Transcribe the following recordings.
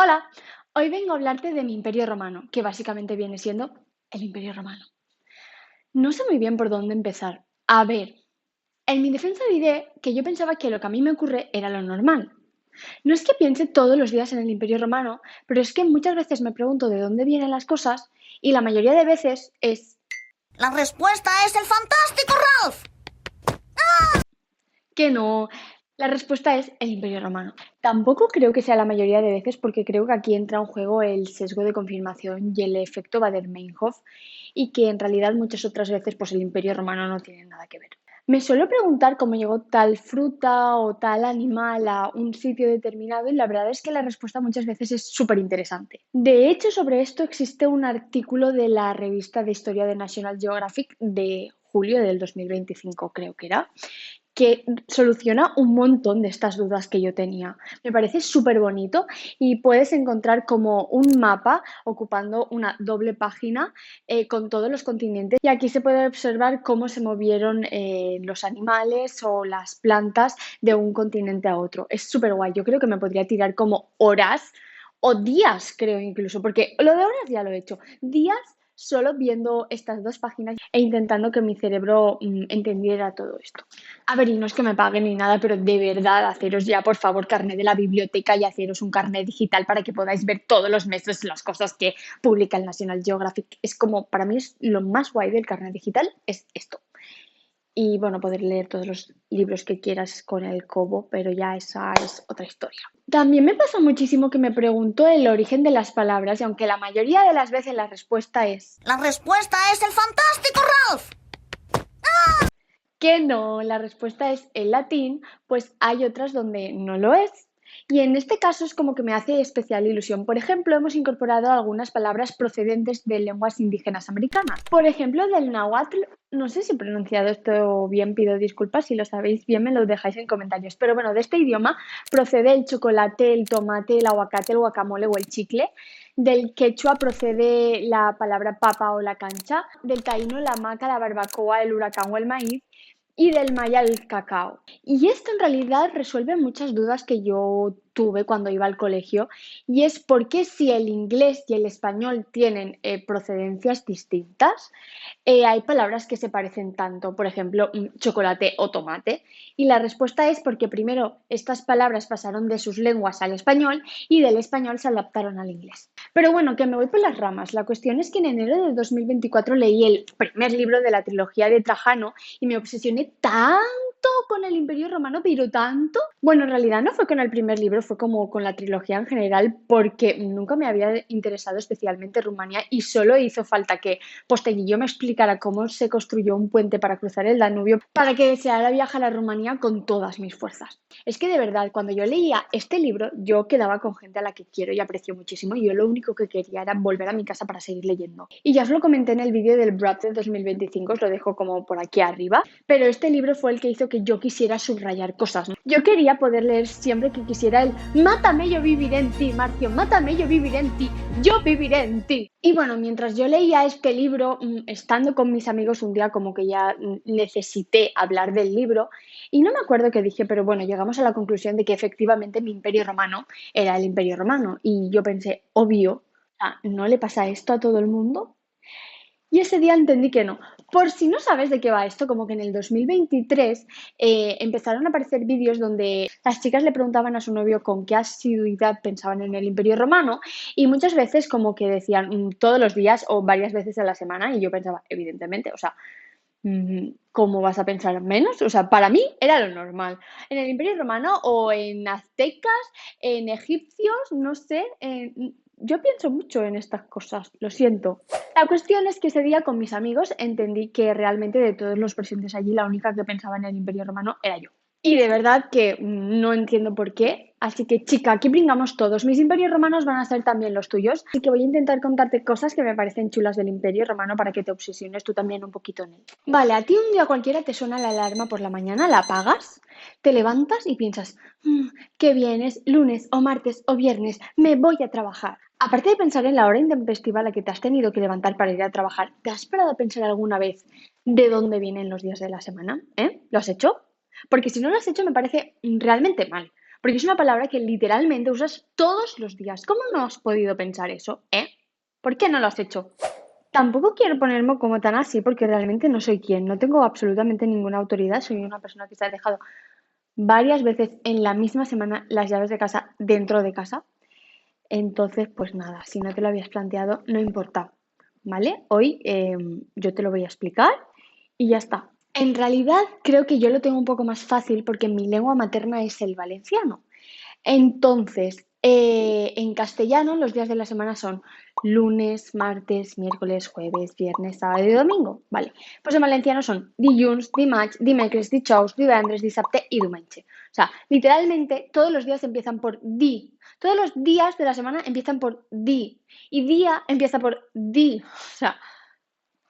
Hola, hoy vengo a hablarte de mi Imperio Romano, que básicamente viene siendo el Imperio Romano. No sé muy bien por dónde empezar. A ver, en mi defensa diré que yo pensaba que lo que a mí me ocurre era lo normal. No es que piense todos los días en el Imperio Romano, pero es que muchas veces me pregunto de dónde vienen las cosas y la mayoría de veces es La respuesta es el fantástico Ralph. que no. La respuesta es el Imperio Romano. Tampoco creo que sea la mayoría de veces porque creo que aquí entra en juego el sesgo de confirmación y el efecto Bader-Meinhof y que en realidad muchas otras veces pues el Imperio Romano no tiene nada que ver. Me suelo preguntar cómo llegó tal fruta o tal animal a un sitio determinado y la verdad es que la respuesta muchas veces es súper interesante. De hecho, sobre esto existe un artículo de la revista de historia de National Geographic de julio del 2025, creo que era, que soluciona un montón de estas dudas que yo tenía. Me parece súper bonito y puedes encontrar como un mapa ocupando una doble página con todos los continentes y aquí se puede observar cómo se movieron los animales o las plantas de un continente a otro. Es súper guay. Yo creo que me podría tirar como horas o días, creo incluso, porque lo de horas ya lo he hecho. Días solo viendo estas dos páginas e intentando que mi cerebro entendiera todo esto. A ver, y no es que me paguen ni nada, pero de verdad, haceros ya, por favor, carnet de la biblioteca y haceros un carnet digital para que podáis ver todos los meses las cosas que publica el National Geographic. Es como, para mí es lo más guay del carnet digital, es esto. Y bueno, poder leer todos los libros que quieras con el Kobo, pero ya esa es otra historia. También me pasa muchísimo que me pregunto el origen de las palabras y aunque la mayoría de las veces la respuesta es La respuesta es el fantástico Ralph. que no, la respuesta es el latín, pues hay otras donde no lo es. Y en este caso es como que me hace especial ilusión. Por ejemplo, hemos incorporado algunas palabras procedentes de lenguas indígenas americanas. Por ejemplo, del náhuatl, no sé si he pronunciado esto bien, pido disculpas. Si lo sabéis bien, me lo dejáis en comentarios. Pero bueno, de este idioma procede el chocolate, el tomate, el aguacate, el guacamole o el chicle. Del quechua procede la palabra papa o la cancha. Del taíno, la maca, la barbacoa, el huracán o el maíz y del maya al cacao. Y esto en realidad resuelve muchas dudas que yo tuve cuando iba al colegio y es por qué si el inglés y el español tienen procedencias distintas, hay palabras que se parecen tanto, por ejemplo, chocolate o tomate. Y la respuesta es porque primero estas palabras pasaron de sus lenguas al español y del español se adaptaron al inglés. Pero bueno, que me voy por las ramas. La cuestión es que en enero de 2024 leí el primer libro de la trilogía de Trajano y me obsesioné tanto con el Imperio Romano, pero tanto. Bueno, en realidad no fue con el primer libro, fue como con la trilogía en general, porque nunca me había interesado especialmente Rumanía y solo hizo falta que Posteguillo me explicara cómo se construyó un puente para cruzar el Danubio para que deseara viajar a Rumanía con todas mis fuerzas. Es que de verdad, cuando yo leía este libro, yo quedaba con gente a la que quiero y aprecio muchísimo y yo lo único que quería era volver a mi casa para seguir leyendo. Y ya os lo comenté en el vídeo del Brad de 2025, os lo dejo como por aquí arriba, pero este libro fue el que hizo que yo quisiera subrayar cosas, ¿no? Yo quería poder leer siempre que quisiera el Mátame, yo viviré en ti, Marcio, mátame, yo viviré en ti, yo viviré en ti. Y bueno, mientras yo leía este libro, estando con mis amigos un día como que ya necesité hablar del libro y no me acuerdo qué dije, pero bueno, llegamos a la conclusión de que efectivamente mi imperio romano era el imperio romano y yo pensé, obvio, ¿no le pasa esto a todo el mundo? Y ese día entendí que no. Por si no sabes de qué va esto, como que en el 2023 empezaron a aparecer vídeos donde las chicas le preguntaban a su novio con qué asiduidad pensaban en el Imperio Romano y muchas veces como que decían todos los días o varias veces a la semana y yo pensaba, evidentemente, o sea, ¿cómo vas a pensar menos? O sea, para mí era lo normal. En el Imperio Romano o en aztecas, en egipcios, no sé, yo pienso mucho en estas cosas, lo siento. La cuestión es que ese día con mis amigos entendí que realmente de todos los presentes allí la única que pensaba en el Imperio Romano era yo. Y de verdad que no entiendo por qué. Así que, chica, aquí brindamos todos. Mis imperios romanos van a ser también los tuyos. Así que voy a intentar contarte cosas que me parecen chulas del imperio romano para que te obsesiones tú también un poquito en él. Vale, a ti un día cualquiera te suena la alarma por la mañana, la apagas, te levantas y piensas, qué bien es lunes o martes o viernes, me voy a trabajar. Aparte de pensar en la hora intempestiva a la que te has tenido que levantar para ir a trabajar, ¿te has parado a pensar alguna vez de dónde vienen los días de la semana? ¿Eh? ¿Lo has hecho? Porque si no lo has hecho me parece realmente mal. porque es una palabra que literalmente usas todos los días. ¿Cómo no has podido pensar eso, eh? ¿Por qué no lo has hecho? Tampoco quiero ponerme como tan así porque realmente no soy quien, no tengo absolutamente ninguna autoridad, soy una persona que se ha dejado varias veces en la misma semana las llaves de casa dentro de casa. Entonces, pues nada, si no te lo habías planteado, no importa, ¿vale? Hoy yo te lo voy a explicar y ya está. En realidad creo que yo lo tengo un poco más fácil porque mi lengua materna es el valenciano. Entonces, en castellano los días de la semana son lunes, martes, miércoles, jueves, viernes, sábado y domingo. Vale, pues en valenciano son dilluns, dimarts, dimecres, dijous, divendres, dissabte y diumenge. O sea, literalmente todos los días empiezan por di. Todos los días de la semana empiezan por di. Y día empieza por di. O sea,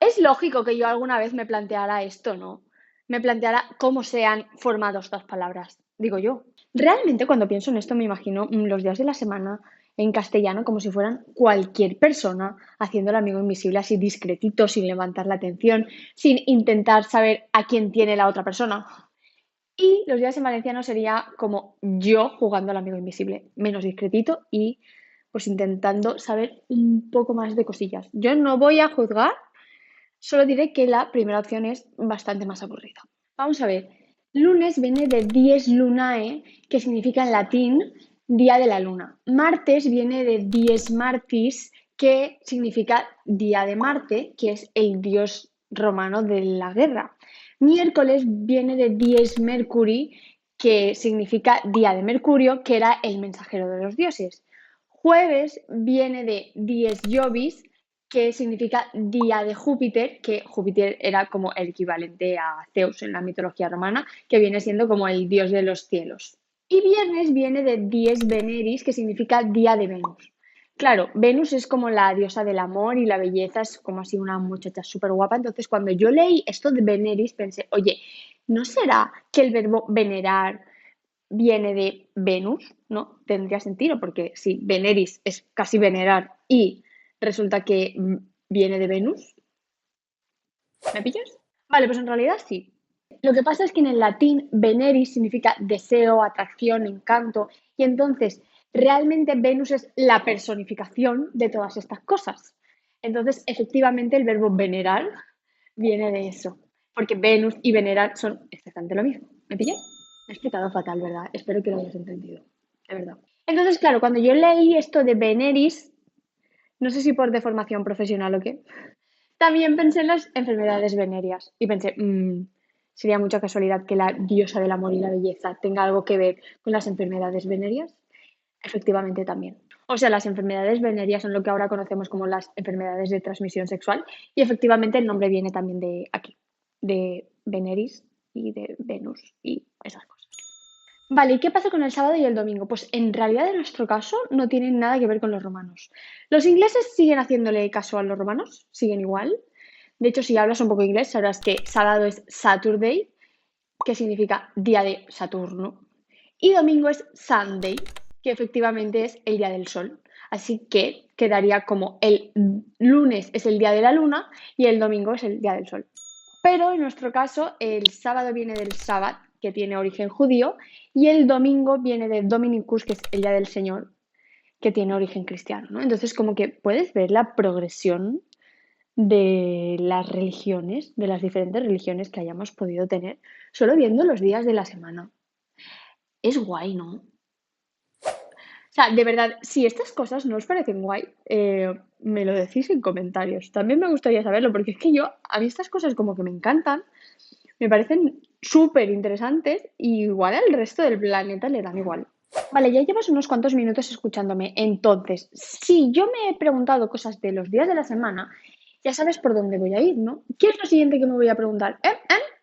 es lógico que yo alguna vez me planteara esto, ¿no? Me planteara cómo se han formado estas palabras, digo yo. Realmente cuando pienso en esto me imagino los días de la semana en castellano como si fueran cualquier persona haciendo el amigo invisible así discretito, sin levantar la atención, sin intentar saber a quién tiene la otra persona. Y los días en valenciano sería como yo jugando al amigo invisible, menos discretito y pues intentando saber un poco más de cosillas. Yo no voy a juzgar. Solo diré que la primera opción es bastante más aburrida. Vamos a ver. Lunes viene de dies lunae, que significa en latín día de la luna. Martes viene de dies martis, que significa día de Marte, que es el dios romano de la guerra. Miércoles viene de dies mercuri, que significa día de Mercurio, que era el mensajero de los dioses. Jueves viene de dies Jovis, que significa día de Júpiter, que Júpiter era como el equivalente a Zeus en la mitología romana, que viene siendo como el dios de los cielos. Y viernes viene de dies Veneris, que significa día de Venus. Claro, Venus es como la diosa del amor y la belleza, es como así una muchacha súper guapa. Entonces, cuando yo leí esto de Veneris, pensé, oye, ¿no será que el verbo venerar viene de Venus? ¿No? Tendría sentido, porque si Veneris es casi venerar y resulta que viene de Venus. ¿Me pillas? Vale, pues en realidad sí. Lo que pasa es que en el latín veneris significa deseo, atracción, encanto, y entonces realmente Venus es la personificación de todas estas cosas. Entonces, efectivamente, el verbo venerar viene de eso, porque Venus y venerar son exactamente lo mismo. ¿Me pillas? Me he explicado fatal, ¿verdad? Espero que lo hayas entendido, de verdad. Entonces, claro, cuando yo leí esto de veneris, no sé si por deformación profesional o qué, también pensé en las enfermedades venéreas y pensé, sería mucha casualidad que la diosa del amor y la belleza tenga algo que ver con las enfermedades venéreas. Efectivamente también. O sea, las enfermedades venéreas son lo que ahora conocemos como las enfermedades de transmisión sexual y efectivamente el nombre viene también de aquí, de Veneris y de Venus y esas cosas. Vale, ¿y qué pasa con el sábado y el domingo? Pues en realidad en nuestro caso no tienen nada que ver con los romanos. Los ingleses siguen haciéndole caso a los romanos, siguen igual. De hecho, si hablas un poco inglés, sabrás que sábado es Saturday, que significa día de Saturno. Y domingo es Sunday, que efectivamente es el día del sol. Así que quedaría como el lunes es el día de la luna y el domingo es el día del sol. Pero en nuestro caso, el sábado viene del Sabbat, que tiene origen judío, y el domingo viene de Dominicus, que es el día del Señor, que tiene origen cristiano, ¿no? Entonces, como que puedes ver la progresión de las religiones, de las diferentes religiones que hayamos podido tener, solo viendo los días de la semana. Es guay, ¿no? O sea, de verdad, si estas cosas no os parecen guay, me lo decís en comentarios. También me gustaría saberlo, porque es que a mí estas cosas como que me encantan, me parecen súper interesantes y igual al resto del planeta le dan igual. Vale, ya llevas unos cuantos minutos escuchándome. Entonces, si yo me he preguntado cosas de los días de la semana, ya sabes por dónde voy a ir, ¿no? ¿Qué es lo siguiente que me voy a preguntar?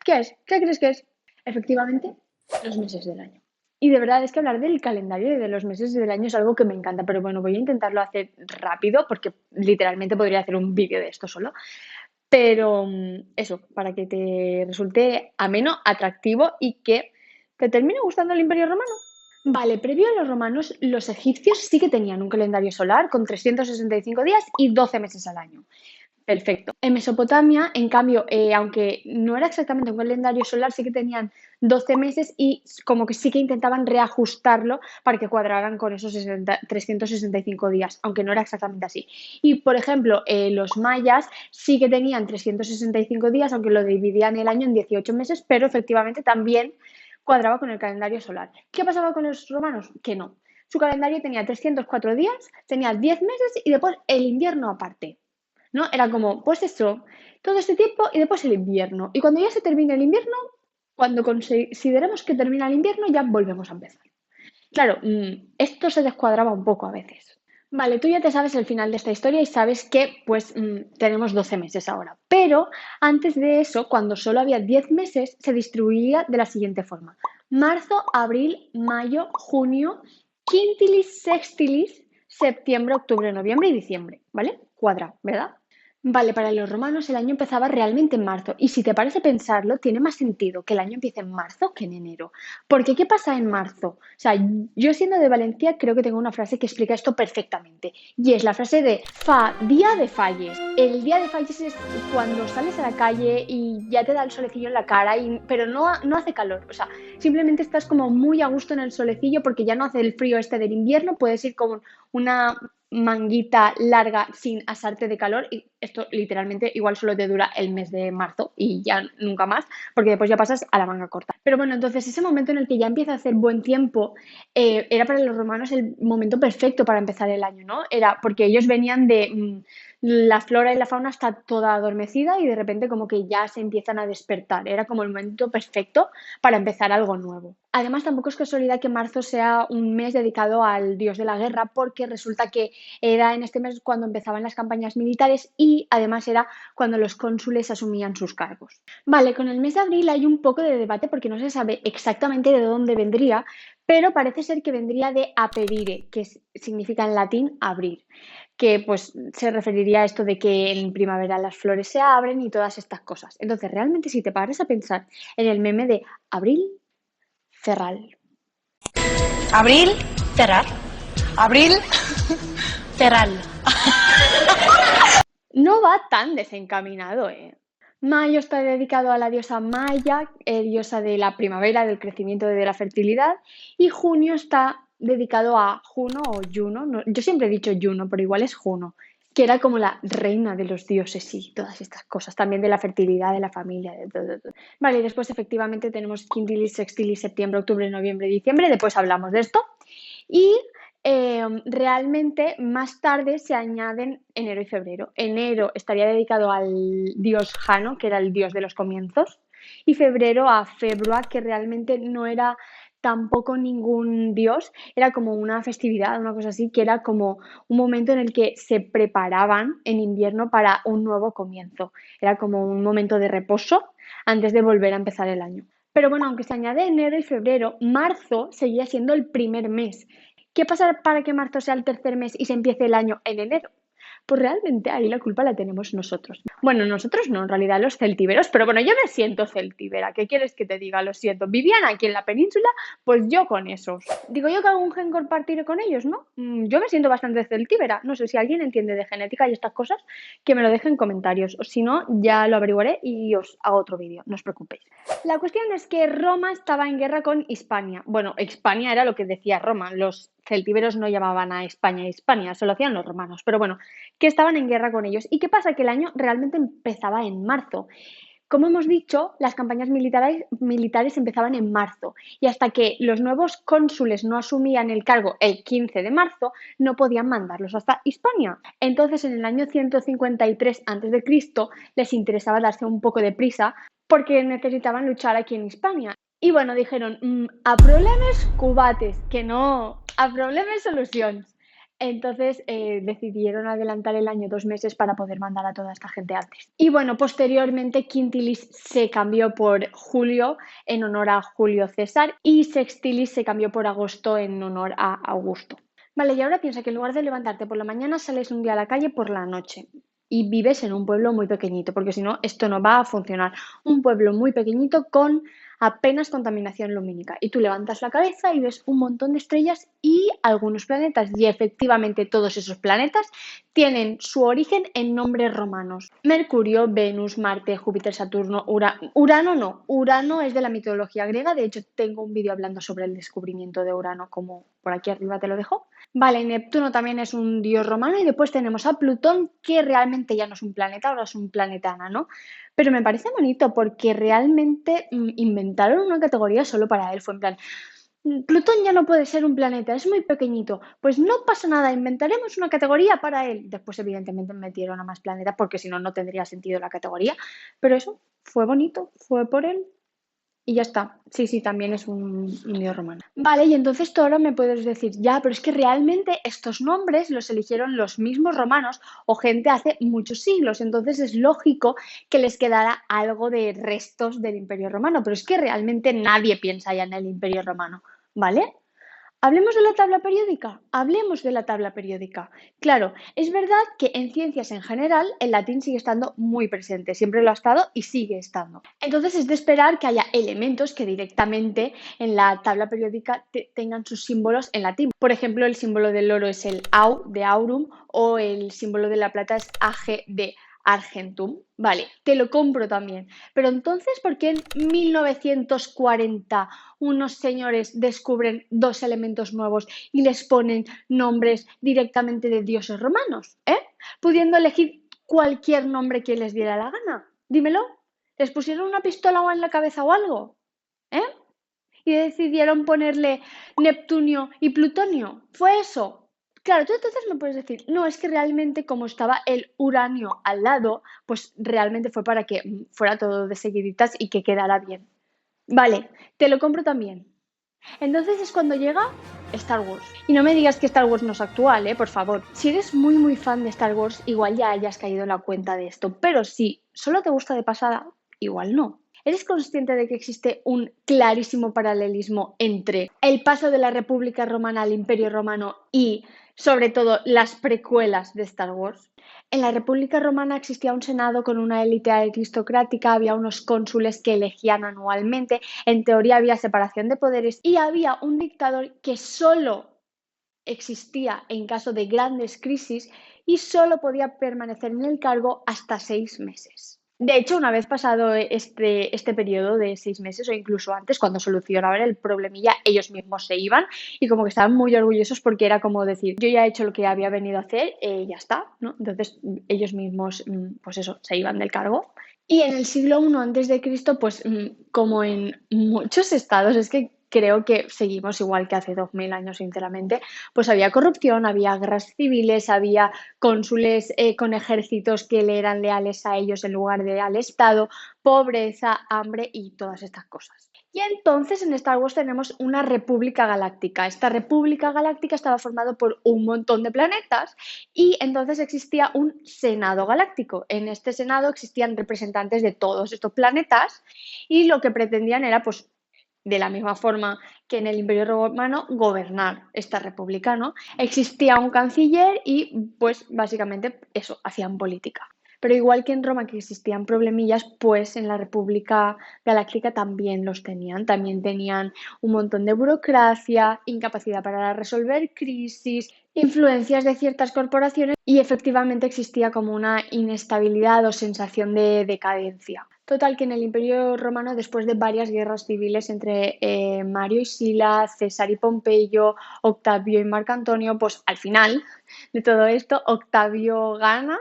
¿Qué es? ¿Qué crees que es? Efectivamente, los meses del año. Y de verdad es que hablar del calendario y de los meses del año es algo que me encanta, pero bueno, voy a intentarlo hacer rápido porque literalmente podría hacer un vídeo de esto solo. Pero eso, para que te resulte ameno, atractivo y que te termine gustando el Imperio Romano. Vale, previo a los romanos, los egipcios sí que tenían un calendario solar con 365 días y 12 meses al año. Perfecto. En Mesopotamia, en cambio, aunque no era exactamente un calendario solar, sí que tenían 12 meses y como que sí que intentaban reajustarlo para que cuadraran con esos 365 días, aunque no era exactamente así. Y, por ejemplo, los mayas sí que tenían 365 días, aunque lo dividían el año en 18 meses, pero efectivamente también cuadraba con el calendario solar. ¿Qué pasaba con los romanos? Que no. Su calendario tenía 304 días, tenía 10 meses y después el invierno aparte. ¿No? Era como, pues eso, todo este tiempo y después el invierno. Y cuando ya se termine el invierno, cuando consideremos que termina el invierno, ya volvemos a empezar. Claro, esto se descuadraba un poco a veces. Vale, tú ya te sabes el final de esta historia y sabes que pues tenemos 12 meses ahora. Pero antes de eso, cuando solo había 10 meses, se distribuía de la siguiente forma. Marzo, abril, mayo, junio, quintilis, sextilis, septiembre, octubre, noviembre y diciembre. ¿Vale? Cuadra, ¿verdad? Vale, para los romanos el año empezaba realmente en marzo y si te parece pensarlo, tiene más sentido que el año empiece en marzo que en enero. Porque ¿qué pasa en marzo? O sea, yo siendo de Valencia creo que tengo una frase que explica esto perfectamente y es la frase de fa, día de falles. El día de falles es cuando sales a la calle y ya te da el solecillo en la cara, pero no hace calor. O sea, simplemente estás como muy a gusto en el solecillo porque ya no hace el frío este del invierno, puedes ir con una manguita larga sin asarte de calor y esto literalmente igual solo te dura el mes de marzo y ya nunca más porque después ya pasas a la manga corta. Pero bueno, entonces ese momento en el que ya empieza a hacer buen tiempo era para los romanos el momento perfecto para empezar el año, ¿no? Era porque ellos venían de la flora y la fauna está toda adormecida y de repente como que ya se empiezan a despertar. Era como el momento perfecto para empezar algo nuevo. Además, tampoco es casualidad que marzo sea un mes dedicado al dios de la guerra porque resulta que era en este mes cuando empezaban las campañas militares y además era cuando los cónsules asumían sus cargos. Vale, con el mes de abril hay un poco de debate porque no se sabe exactamente de dónde vendría, pero parece ser que vendría de aperire, que significa en latín abrir, que pues se referiría a esto de que en primavera las flores se abren y todas estas cosas. Entonces, realmente si te paras a pensar en el meme de abril, cerral. Abril, cerrar. Abril, cerral. No va tan desencaminado, ¿eh? Mayo está dedicado a la diosa Maya, diosa de la primavera, del crecimiento y de la fertilidad, y junio está dedicado a Juno o Juno, yo siempre he dicho Juno, pero igual es Juno, que era como la reina de los dioses y todas estas cosas, también de la fertilidad, de la familia, de todo. Vale, y después efectivamente tenemos quintilis, sextilis, septiembre, octubre, noviembre, diciembre, después hablamos de esto, y realmente más tarde se añaden enero y febrero. Enero estaría dedicado al dios Jano, que era el dios de los comienzos, y febrero a Februa, que realmente no era tampoco ningún dios, era como una festividad, una cosa así, que era como un momento en el que se preparaban en invierno para un nuevo comienzo. Era como un momento de reposo antes de volver a empezar el año. Pero bueno, aunque se añade enero y febrero, marzo seguía siendo el primer mes. ¿Qué pasa para que marzo sea el tercer mes y se empiece el año en enero? Pues realmente ahí la culpa la tenemos nosotros. Bueno, nosotros no, en realidad los celtíberos, pero bueno, yo me siento celtíbera. ¿Qué quieres que te diga? Lo siento. Vivían aquí en la península, pues yo con esos. Digo yo que algún gen compartiré con ellos, ¿no? Yo me siento bastante celtíbera. No sé si alguien entiende de genética y estas cosas, que me lo deje en comentarios. O si no, ya lo averiguaré y os hago otro vídeo, no os preocupéis. La cuestión es que Roma estaba en guerra con Hispania. Bueno, Hispania era lo que decía Roma. Los celtíberos no llamaban a España Hispania, eso lo hacían los romanos. Pero bueno, que estaban en guerra con ellos. ¿Y qué pasa? Que el año realmente empezaba en marzo. Como hemos dicho, las campañas militares empezaban en marzo y hasta que los nuevos cónsules no asumían el cargo el 15 de marzo, no podían mandarlos hasta Hispania. Entonces, en el año 153 a.C., les interesaba darse un poco de prisa porque necesitaban luchar aquí en Hispania. Y bueno, dijeron, a problemas cubates, que no, a problemas solucions. Entonces decidieron adelantar el año 2 meses para poder mandar a toda esta gente antes. Y bueno, posteriormente Quintilis se cambió por Julio en honor a Julio César y Sextilis se cambió por agosto en honor a Augusto. Vale, y ahora piensa que en lugar de levantarte por la mañana sales un día a la calle por la noche y vives en un pueblo muy pequeñito, porque si no, esto no va a funcionar. Un pueblo muy pequeñito con apenas contaminación lumínica. Y tú levantas la cabeza y ves un montón de estrellas y algunos planetas. Y efectivamente todos esos planetas tienen su origen en nombres romanos. Mercurio, Venus, Marte, Júpiter, Saturno, Urano no. Urano es de la mitología griega. De hecho, tengo un vídeo hablando sobre el descubrimiento de Urano, como por aquí arriba te lo dejo. Vale, Neptuno también es un dios romano y después tenemos a Plutón, que realmente ya no es un planeta, ahora es un planeta enano. Pero me parece bonito porque realmente inventaron una categoría solo para él. Fue en plan, Plutón ya no puede ser un planeta, es muy pequeñito. Pues no pasa nada, inventaremos una categoría para él. Después, evidentemente, metieron a más planetas porque si no, no tendría sentido la categoría. Pero eso fue bonito, fue por él. Y ya está. Sí, sí, también es un dios romano. Vale, y entonces tú ahora me puedes decir, ya, pero es que realmente estos nombres los eligieron los mismos romanos o gente hace muchos siglos. Entonces es lógico que les quedara algo de restos del Imperio Romano. Pero es que realmente nadie piensa ya en el Imperio Romano, ¿vale? Hablemos de la tabla periódica. Hablemos de la tabla periódica. Claro, es verdad que en ciencias en general el latín sigue estando muy presente, siempre lo ha estado y sigue estando. Entonces es de esperar que haya elementos que directamente en la tabla periódica tengan sus símbolos en latín. Por ejemplo, el símbolo del oro es el Au de Aurum o el símbolo de la plata es Ag de Argentum. Vale, te lo compro también. Pero entonces, ¿por qué en 1940 unos señores descubren dos elementos nuevos y les ponen nombres directamente de dioses romanos? Pudiendo elegir cualquier nombre que les diera la gana. Dímelo. ¿Les pusieron una pistola o en la cabeza o algo? ¿Eh? Y decidieron ponerle Neptunio y Plutonio. ¿Fue eso? Claro, tú entonces me puedes decir, no, es que realmente como estaba el uranio al lado, pues realmente fue para que fuera todo de seguiditas y que quedara bien. Vale, te lo compro también. Entonces es cuando llega Star Wars. Y no me digas que Star Wars no es actual, por favor. Si eres muy muy fan de Star Wars, igual ya hayas caído en la cuenta de esto. Pero si solo te gusta de pasada, igual no. ¿Eres consciente de que existe un clarísimo paralelismo entre el paso de la República Romana al Imperio Romano y, sobre todo, las precuelas de Star Wars? En la República Romana existía un senado con una élite aristocrática, había unos cónsules que elegían anualmente, en teoría había separación de poderes y había un dictador que solo existía en caso de grandes crisis y solo podía permanecer en el cargo hasta 6 meses. De hecho, una vez pasado este periodo de 6 meses o incluso antes, cuando solucionaban el problemilla, ellos mismos se iban y como que estaban muy orgullosos porque era como decir, yo ya he hecho lo que había venido a hacer, ya está, ¿no? Entonces ellos mismos, pues eso, se iban del cargo. Y en el siglo I antes de Cristo, pues como en muchos estados, es que creo que seguimos igual que hace 2000 años, sinceramente, pues había corrupción, había guerras civiles, había cónsules con ejércitos que le eran leales a ellos en lugar de al Estado, pobreza, hambre y todas estas cosas. Y entonces en Star Wars tenemos una república galáctica. Esta república galáctica estaba formada por un montón de planetas y entonces existía un senado galáctico. En este senado existían representantes de todos estos planetas y lo que pretendían era, pues, de la misma forma que en el Imperio Romano, gobernar esta república, ¿no? Existía un canciller y, pues, básicamente eso, hacían política. Pero igual que en Roma que existían problemillas, pues en la República Galáctica también los tenían. También tenían un montón de burocracia, incapacidad para resolver crisis, influencias de ciertas corporaciones y efectivamente existía como una inestabilidad o sensación de decadencia. Total, que en el Imperio Romano, después de varias guerras civiles entre Mario y Sila, César y Pompeyo, Octavio y Marco Antonio, pues al final de todo esto, Octavio gana,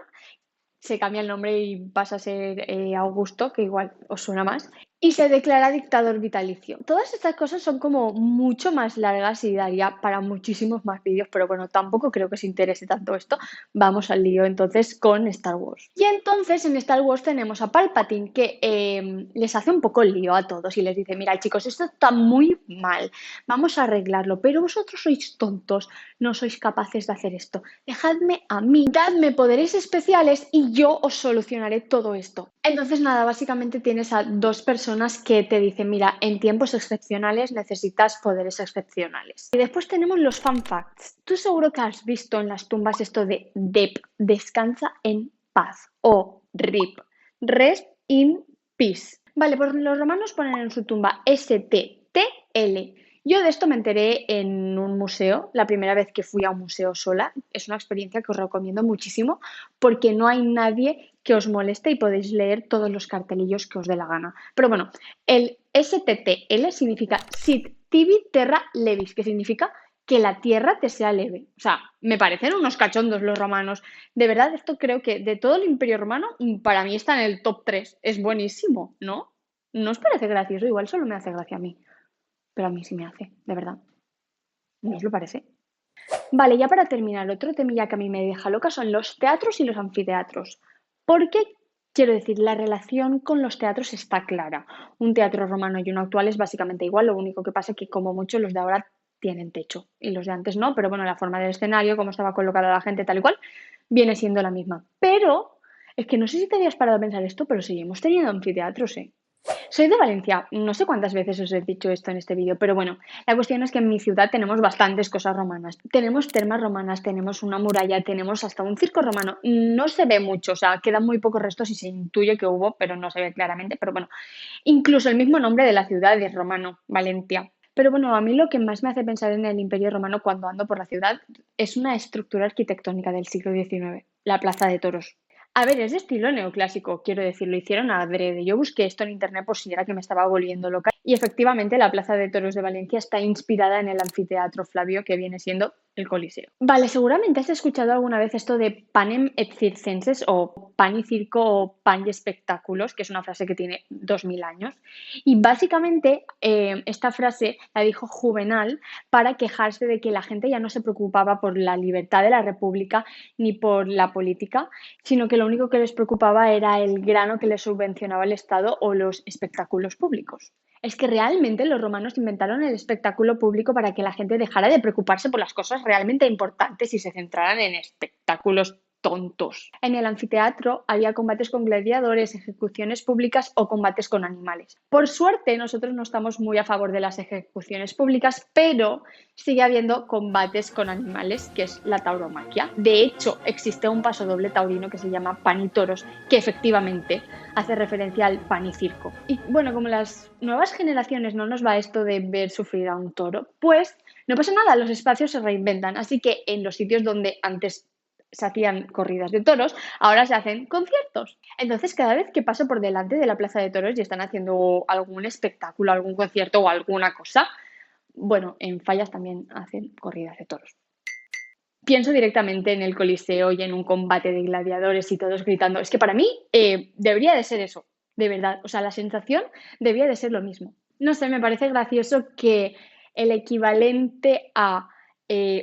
se cambia el nombre y pasa a ser Augusto, que igual os suena más, y se declara dictador vitalicio. Todas estas cosas son como mucho más largas y daría para muchísimos más vídeos, pero bueno, tampoco creo que os interese tanto esto. Vamos al lío entonces con Star Wars. Y entonces en Star Wars tenemos a Palpatine que les hace un poco el lío a todos y les dice, mira chicos, esto está muy mal, vamos a arreglarlo, pero vosotros sois tontos, no sois capaces de hacer esto. Dejadme a mí, dadme poderes especiales y yo os solucionaré todo esto. Entonces nada, básicamente tienes a dos personas que te dicen, mira, en tiempos excepcionales necesitas poderes excepcionales. Y después tenemos los fun facts. Tú seguro que has visto en las tumbas esto de Dep, descansa en paz, o RIP, rest in peace. Vale, pues los romanos ponen en su tumba STTL. Yo de esto me enteré en un museo, la primera vez que fui a un museo sola. Es una experiencia que os recomiendo muchísimo porque no hay nadie que os moleste y podéis leer todos los cartelillos que os dé la gana. Pero bueno, el STTL significa Sit Tibi Terra Levis, que significa que la tierra te sea leve. O sea, me parecen unos cachondos los romanos. De verdad, esto creo que de todo el Imperio Romano, para mí está en el top 3. Es buenísimo, ¿no? ¿No os parece gracioso? Igual solo me hace gracia a mí. Pero a mí sí me hace, de verdad. ¿No os lo parece? Vale, ya para terminar, otro temilla que a mí me deja loca son los teatros y los anfiteatros. Porque, quiero decir, la relación con los teatros está clara. Un teatro romano y uno actual es básicamente igual, lo único que pasa es que como mucho los de ahora tienen techo y los de antes no, pero bueno, la forma del escenario, cómo estaba colocada la gente, tal y cual, viene siendo la misma. Pero, es que no sé si te habías parado a pensar esto, pero seguimos teniendo anfiteatros, ¿eh? Soy de Valencia, no sé cuántas veces os he dicho esto en este vídeo, pero bueno, la cuestión es que en mi ciudad tenemos bastantes cosas romanas. Tenemos termas romanas, tenemos una muralla, tenemos hasta un circo romano. No se ve mucho, o sea, quedan muy pocos restos y se intuye que hubo, pero no se ve claramente. Pero bueno, incluso el mismo nombre de la ciudad es romano, Valencia. Pero bueno, a mí lo que más me hace pensar en el Imperio Romano cuando ando por la ciudad es una estructura arquitectónica del siglo XIX, la Plaza de Toros. A ver, es de estilo neoclásico, quiero decir, lo hicieron adrede. Yo busqué esto en internet por si era que me estaba volviendo loca. Y efectivamente, la Plaza de Toros de Valencia está inspirada en el anfiteatro Flavio, que viene siendo el Coliseo. Vale, seguramente has escuchado alguna vez esto de panem et circenses, o pan y circo, o pan y espectáculos, que es una frase que tiene 2000 años. Y básicamente, esta frase la dijo Juvenal para quejarse de que la gente ya no se preocupaba por la libertad de la República ni por la política, sino que lo único que les preocupaba era el grano que les subvencionaba el Estado o los espectáculos públicos. Es que realmente los romanos inventaron el espectáculo público para que la gente dejara de preocuparse por las cosas realmente importantes y se centraran en espectáculos tontos. En el anfiteatro había combates con gladiadores, ejecuciones públicas o combates con animales. Por suerte, nosotros no estamos muy a favor de las ejecuciones públicas, pero sigue habiendo combates con animales, que es la tauromaquia. De hecho, existe un pasodoble taurino que se llama pan y toros, que efectivamente hace referencia al pan y circo. Y bueno, como las nuevas generaciones no nos va esto de ver sufrir a un toro, pues no pasa nada, los espacios se reinventan. Así que en los sitios donde antes se hacían corridas de toros, ahora se hacen conciertos. Entonces, cada vez que paso por delante de la plaza de toros y están haciendo algún espectáculo, algún concierto o alguna cosa, bueno, en Fallas también hacen corridas de toros. Pienso directamente en el Coliseo y en un combate de gladiadores y todos gritando. Es que para mí debería de ser eso, de verdad. O sea, la sensación debería de ser lo mismo. No sé, me parece gracioso que el equivalente a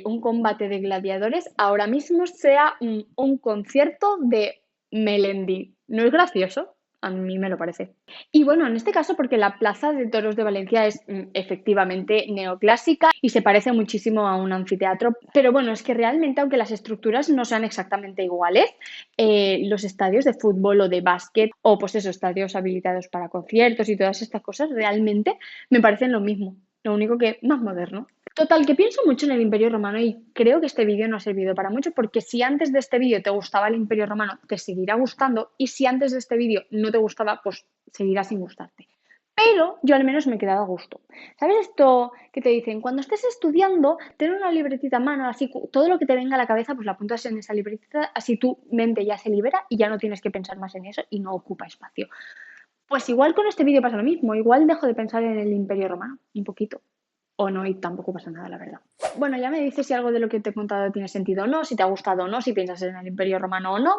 un combate de gladiadores ahora mismo sea un concierto de Melendi. ¿No es gracioso? A mí me lo parece. Y bueno, en este caso porque la Plaza de Toros de Valencia es efectivamente neoclásica y se parece muchísimo a un anfiteatro, pero bueno, es que realmente aunque las estructuras no sean exactamente iguales, los estadios de fútbol o de básquet o pues esos estadios habilitados para conciertos y todas estas cosas realmente me parecen lo mismo, lo único que más moderno. Total, que pienso mucho en el Imperio Romano y creo que este vídeo no ha servido para mucho porque si antes de este vídeo te gustaba el Imperio Romano, te seguirá gustando y si antes de este vídeo no te gustaba, pues seguirá sin gustarte. Pero yo al menos me he quedado a gusto. ¿Sabes esto que te dicen? Cuando estés estudiando, ten una libretita a mano, así todo lo que te venga a la cabeza, pues la apuntas en esa libretita, así tu mente ya se libera y ya no tienes que pensar más en eso y no ocupa espacio. Pues igual con este vídeo pasa lo mismo, igual dejo de pensar en el Imperio Romano, un poquito. O no, y tampoco pasa nada, la verdad. Bueno, ya me dices si algo de lo que te he contado tiene sentido o no, si te ha gustado o no, si piensas en el Imperio Romano o no.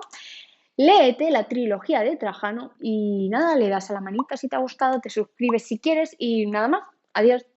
Léete la trilogía de Trajano y nada, le das a la manita si te ha gustado, te suscribes si quieres y nada más. Adiós.